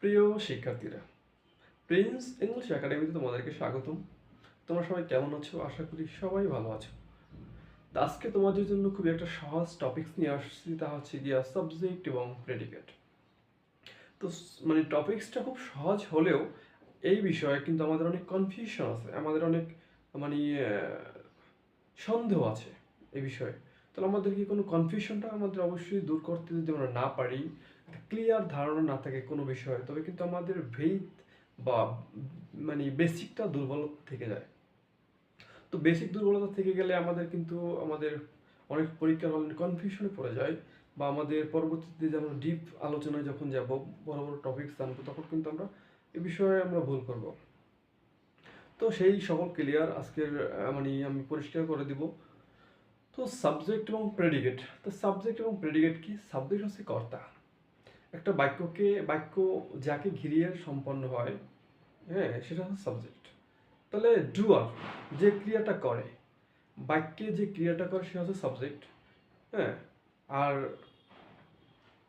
প্রিয় শিক্ষার্থীরা, Prince English একাডেমিতে তোমাদেরকে স্বাগতম। তোমরা সবাই কেমন আছো? আশা করি সবাই ভালো আছো। তো আজকে তোমাদের জন্য খুবই একটা সহজ টপিকস নিয়ে আসছি, তা হচ্ছে গিয়া সাবজেক্ট এবং প্রেডিকেট। তো টপিকসটা খুব সহজ হলেও এই বিষয়ে কিন্তু আমাদের অনেক কনফিউশন আছে, আমাদের অনেক মানে সন্দেহ আছে এই বিষয়ে। তাহলে আমাদের কি কোনো কনফিউশনটা আমাদের অবশ্যই দূর করতে যদি আমরা না পারি, একটা ক্লিয়ার ধারণা না থাকে কোনো বিষয়ে, তবে কিন্তু আমাদের ভেদ বা বেসিকটা দুর্বল থেকে যায়। তো বেসিক দুর্বলতা থেকে গেলে আমাদের কিন্তু আমাদের অনেক পরীক্ষার হলে কনফিউশনে পড়ে যায়, বা আমাদের পরবর্তীতে যেমন ডিপ আলোচনায় যখন যাব, বড় বড় টপিক জানবো, তখন কিন্তু আমরা এই বিষয়ে আমরা ভুল করব। তো সেই সকল ক্লিয়ার আজকের আমি পরিষ্কার করে দিব। তো সাবজেক্ট এবং প্রেডিকেট, তো সাবজেক্ট এবং প্রেডিকেট কি? সাবজেক্ট হচ্ছে কর্তা। একটা বাক্য যাকে ঘিরিয়ে সম্পন্ন হয়, হ্যাঁ, সেটা হচ্ছে সাবজেক্ট। তাহলে ডুয়ার, যে ক্রিয়াটা করে, বাক্যে যে ক্রিয়াটা করে, সে হচ্ছে সাবজেক্ট। হ্যাঁ, আর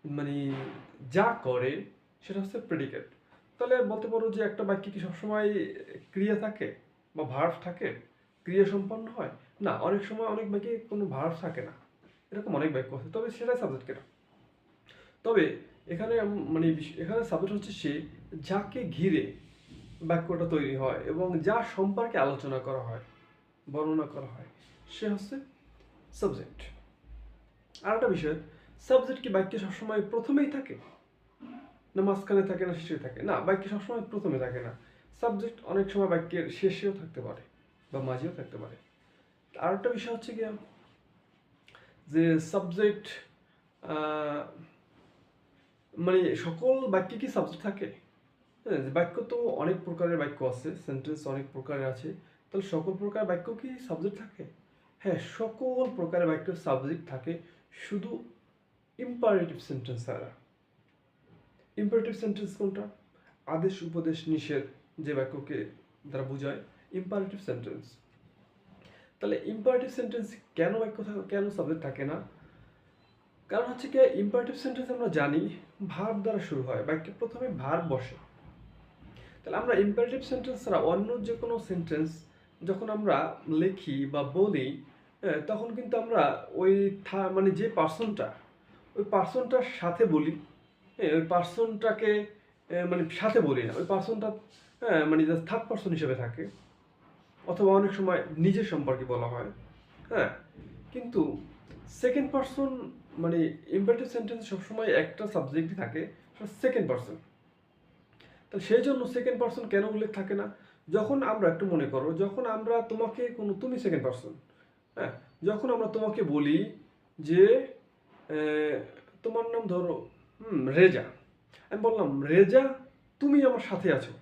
মানে যা করে সেটা হচ্ছে প্রেডিকেট। তাহলে বলতে পারো যে একটা বাক্যে কি সবসময় ক্রিয়া থাকে বা ভার্ব থাকে, ক্রিয়া সম্পন্ন হয়? না, অনেক সময় অনেক বাক্যে কোনো ভার্ব থাকে না, এরকম অনেক বাক্য আছে, তবে সেটাই সাবজেক্ট কেনা। তবে এখানে এখানে সাবজেক্ট হচ্ছে সে যাকে ঘিরে বাক্যটা তৈরি হয় এবং যা সম্পর্কে আলোচনা করা হয়, বর্ণনা করা হয়, সে হচ্ছে সাবজেক্ট। আর একটা বিষয়, সাবজেক্ট কি বাক্যে সবসময় প্রথমেই থাকে, না মাঝখানে থাকে, না শেষে থাকে? না, বাক্যে সবসময় প্রথমে থাকে না। সাবজেক্ট অনেক সময় বাক্যের শেষেও থাকতে পারে বা মাঝেও থাকতে পারে। আর একটা বিষয় হচ্ছে গিয়া যে সাবজেক্ট সকল বাক্যে কি সাবজেক্ট থাকে? হ্যাঁ, বাক্য তো অনেক প্রকারের বাক্য আছে, সেন্টেন্স অনেক প্রকারের আছে। তাহলে সকল প্রকার বাক্য কি সাবজেক্ট থাকে? হ্যাঁ, সকল প্রকারের বাক্য সাবজেক্ট থাকে, শুধু ইম্পারেটিভ সেন্টেন্স ছাড়া। ইম্পারেটিভ সেন্টেন্স কোনটা? আদেশ, উপদেশ, নিষেধ যে বাক্যকে দ্বারা বোঝায় ইম্পারেটিভ সেন্টেন্স। তাহলে ইম্পারেটিভ সেন্টেন্স কেন কেন সাবজেক্ট থাকে না? কারণ হচ্ছে কি, ইম্পারেটিভ সেন্টেন্স আমরা জানি ভার্ব দ্বারা শুরু হয়, বাক্যে প্রথমে ভার্ব বসে। তাহলে আমরা ইম্পারেটিভ সেন্টেন্স ছাড়া অন্য যে কোনো সেন্টেন্স যখন আমরা লিখি বা বলি, তখন কিন্তু আমরা ওই যে পার্সনটা, ওই পার্সনটার সাথে বলি। হ্যাঁ, ওই পার্সনটাকে সাথে বলি না, ওই পার্সনটা জাস্ট থার্ড পার্সন হিসেবে থাকে, অথবা অনেক সময় নিজের সম্পর্কে বলা হয়। হ্যাঁ, কিন্তু সেকেন্ড পার্সন ইম্পারেটিভ সেন্টেন্স সবসময় একটা সাবজেক্টই থাকে, সেকেন্ড পার্সন। তো সেই জন্য সেকেন্ড পার্সন কেন উল্লেখ থাকে না? যখন আমরা একটু মনে করো, যখন আমরা তোমাকে তুমি সেকেন্ড পার্সন, হ্যাঁ, যখন আমরা তোমাকে বলি যে তোমার নাম ধরো রেজা, আমি বললাম রেজা তুমি আমার সাথে আছো,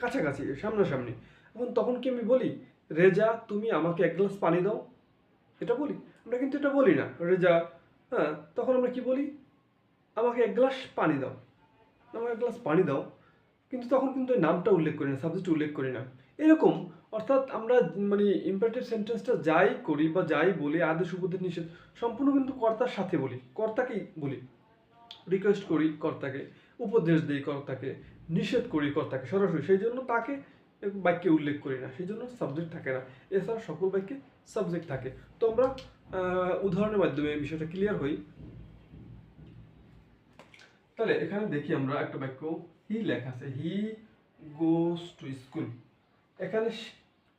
কাছাকাছি, সামনাসামনি। এখন তখন কি আমি বলি রেজা তুমি আমাকে এক গ্লাস পানি দাও? এটা বলি? আমরা কিন্তু এটা বলি না। রেজা, হ্যাঁ, তখন আমরা কি বলি? আমাকে এক গ্লাস পানি দাও, আমাকে এক গ্লাস পানি দাও। কিন্তু তখন কিন্তু ওই নামটা উল্লেখ করি না, সাবজেক্ট উল্লেখ করি না। এরকম, অর্থাৎ আমরা ইম্পারেটিভ সেন্টেন্সটা যাই করি বা যাই বলি, আদেশ, উপদেশ, নিষেধ, সম্পূর্ণ কিন্তু কর্তার সাথে বলি, কর্তাকেই বলি। রিকোয়েস্ট করি কর্তাকে, উপদেশ দিই কর্তাকে, নিষেধ করি কর্তাকে সরাসরি, সেই জন্য তাকে বাক্যে উল্লেখ করি না, সেই জন্য সাবজেক্ট থাকে না। এছাড়া সকল বাক্যে সাবজেক্ট থাকে। তো আমরা উদাহরণের মাধ্যমে এই বিষয়টা ক্লিয়ার হই। তাহলে এখানে দেখি আমরা একটা বাক্য, হি লেখা আছে, হি গোস টু স্কুল। এখানে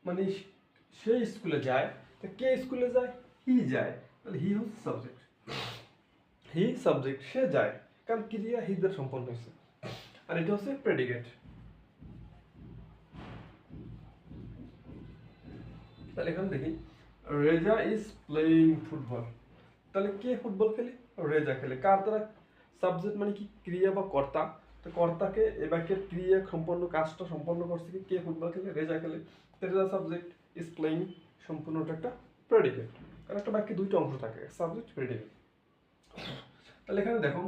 মানে সে স্কুলে যায়, তো কে স্কুলে যায়? হি যায়। তাহলে হি হচ্ছে সাবজেক্ট, হি সাবজেক্ট, সে যায়, কারণ ক্রিয়া হি দ্বারা সম্পন্ন হয়েছে। আর এটা হচ্ছে প্রেডিকেট। তাহলে এখানে দেখি, রেজা ইজ প্লেইং ফুটবল। তাহলে কে ফুটবল খেলে? রেজা খেলে। কার দ্বারা? সাবজেক্ট মানে কি, ক্রিয়া বা কর্তা। তো কর্তাকে এ বাক্যের ক্রিয়া সম্পন্ন, কাজটা সম্পন্ন করছে কি, কে ফুটবল খেলে? রেজা খেলে। রেজা সাবজেক্ট, ইজ প্লেইং সম্পূর্ণটা একটা প্রেডিকেট। কারণ একটা বাক্যে দুইটা অংশ থাকে, সাবজেক্ট, প্রেডিকেট। তাহলে এখানে দেখো,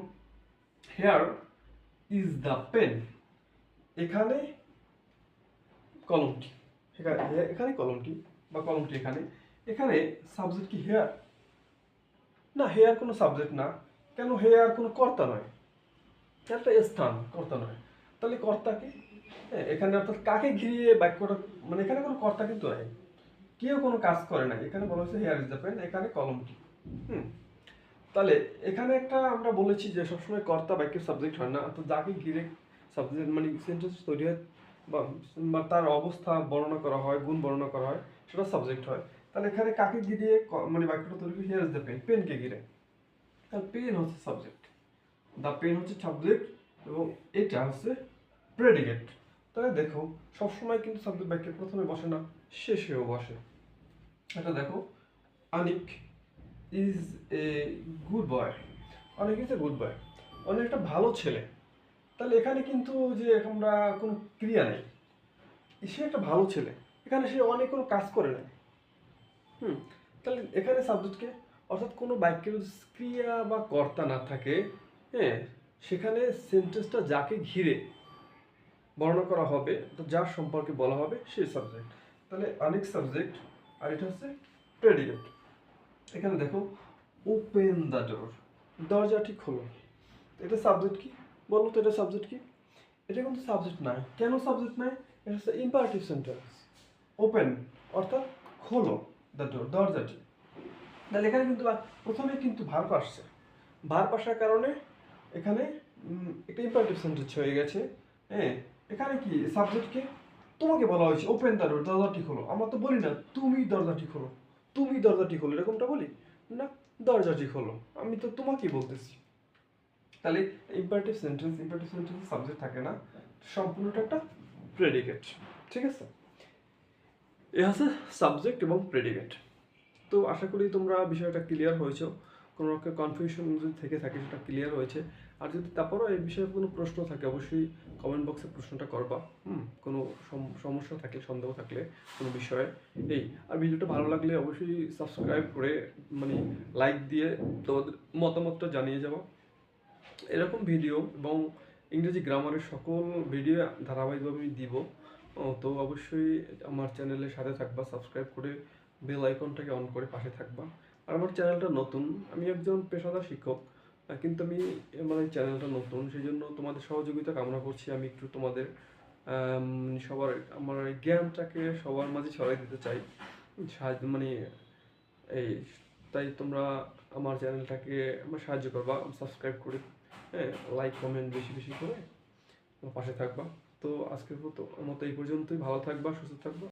হেয়ার ইজ দ্য পেন। এখানে কলমটি, এখানে কলমটি বা কলমটি এখানে, এখানে সাবজেক্ট কি হেয়ার? না, হেয়ার কোনো সাবজেক্ট না। কেন? হেয়ার কোনো কর্তা নয়। একটা স্থান, কর্তা নয়। তাহলে কর্তা কি? হ্যাঁ, এখানে অর্থাৎ কাকে ঘিরিয়ে বাক্যটা, মানে এখানে কোনো কর্তা কিন্তু নাই, কেউ কোনো কাজ করে নাই। এখানে বলা হয়েছে হেয়ার ইজ দ্য পেন, এখানে কলমটি। হুম, তাহলে এখানে একটা আমরা বলেছি যে সবসময় কর্তা বাক্যের সাবজেক্ট হয় না, তো যাকে ঘিরে সাবজেক্ট মানে সেন্টেন্স তৈরি হয় বা বা তার অবস্থা বর্ণনা করা হয়, গুণ বর্ণনা করা হয়, সেটা সাবজেক্ট হয়। তাহলে এখানে কাকে ঘিরে মানে বাক্যটা তৈরি হয়? হিয়ার ইজ দ্য পেন, পেনকে ঘিরে। তাহলে পেন হচ্ছে সাবজেক্ট, দ্য পেন হচ্ছে সাবজেক্ট, এবং এটা হচ্ছে প্রেডিকেট। তাহলে দেখো সবসময় কিন্তু সাবজেক্ট বাক্যের প্রথমে বসে না, শেষেও বসে। এটা দেখো, আনিক ইজ এ গুড বয়, অনেক ইজ এ গুড বয়, অনেক একটা ভালো ছেলে। তাহলে এখানে কিন্তু যে আমরা কোনো ক্রিয়া নেই, সে একটা ভালো ছেলে, এখানে সে অনেক কোনো কাজ করে নাই। হুম, তাহলে এখানে সাবজেক্টকে, অর্থাৎ কোনো বাক্যের যদি ক্রিয়া বা কর্তা না থাকে, হ্যাঁ, সেখানে সেন্টেন্সটা যাকে ঘিরে বর্ণনা করা হবে, তো যার সম্পর্কে বলা হবে সেই সাবজেক্ট। তাহলে অনেক সাবজেক্ট, আর এটা হচ্ছে প্রেডিকেট। এখানে দেখো, ওপেন দ্য ডোর, দরজাটি খোলো, এটা সাবজেক্ট কি? বলো তো এটা সাবজেক্ট কি? এটা কিন্তু সাবজেক্ট নয়। কেন সাবজেক্ট নয়? এটা হচ্ছে ইম্পারেটিভ সেন্টেন্স। ওপেন অর্থাৎ খোলো দ্য ডোর, দরজাটি। তাহলে এখানে কিন্তু প্রথমে কিন্তু ভার্ব আসছে, ভার্ব আসার কারণে এখানে একটা ইম্পারেটিভ সেন্টেন্স হয়ে গেছে। হ্যাঁ, এখানে কি সাবজেক্টকে তোমাকে বলা হয়েছে ওপেন দ্য ডোর, দরজাটি খোলো। আমরা তো বলি না তুমি দরজাটি খোলো, তুমি দরজাটি খোলো, এরকমটা বলি না, দরজাটি খোলো, আমি তো তোমাকেই বলতেছি। তাহলে ইম্পারেটিভ সেন্টেন্স সাবজেক্ট থাকে না, সম্পূর্ণটা একটা প্রেডিকেট। ঠিক আছে, এ হচ্ছে সাবজেক্ট এবং প্রেডিকেট। তো আশা করি তোমরা বিষয়টা ক্লিয়ার হয়েছো, কোনো রকম কনফিউশন যদি থেকে থাকে সেটা ক্লিয়ার হয়েছে। আর যদি তারপরও এই বিষয়ে কোনো প্রশ্ন থাকে অবশ্যই কমেন্ট বক্সে প্রশ্নটা করবা। কোনো সমস্যা থাকলে, সন্দেহ থাকলে কোনো বিষয়ে। এই আর ভিডিওটা ভালো লাগলে অবশ্যই সাবস্ক্রাইব করে, মানে লাইক দিয়ে তোমাদের মতামতটা জানিয়ে যাবো। এরকম ভিডিও এবং ইংরেজি গ্রামারের সকল ভিডিও ধারাবাহিকভাবে আমি দিব। তো অবশ্যই আমার চ্যানেলের সাথে থাকবা, সাবস্ক্রাইব করে বেল আইকনটাকে অন করে পাশে থাকবা। আর আমার চ্যানেলটা নতুন, আমি একজন পেশাদার শিক্ষক, কিন্তু আমি আমার এই চ্যানেলটা নতুন, সেই জন্য তোমাদের সহযোগিতা কামনা করছি। আমি একটু তোমাদের সবার আমার এই জ্ঞানটাকে সবার মাঝে ছড়াই দিতে চাই, সাহায্য মানে এই, তাই তোমরা আমার চ্যানেলটাকে আমার সাহায্য করবা সাবস্ক্রাইব করে, হ্যাঁ, লাইক কমেন্ট বেশি বেশি করে আমার পাশে থাকবা। তো আজকের মতো এই পর্যন্তই, ভালো থাকবা, সুস্থ থাকবা।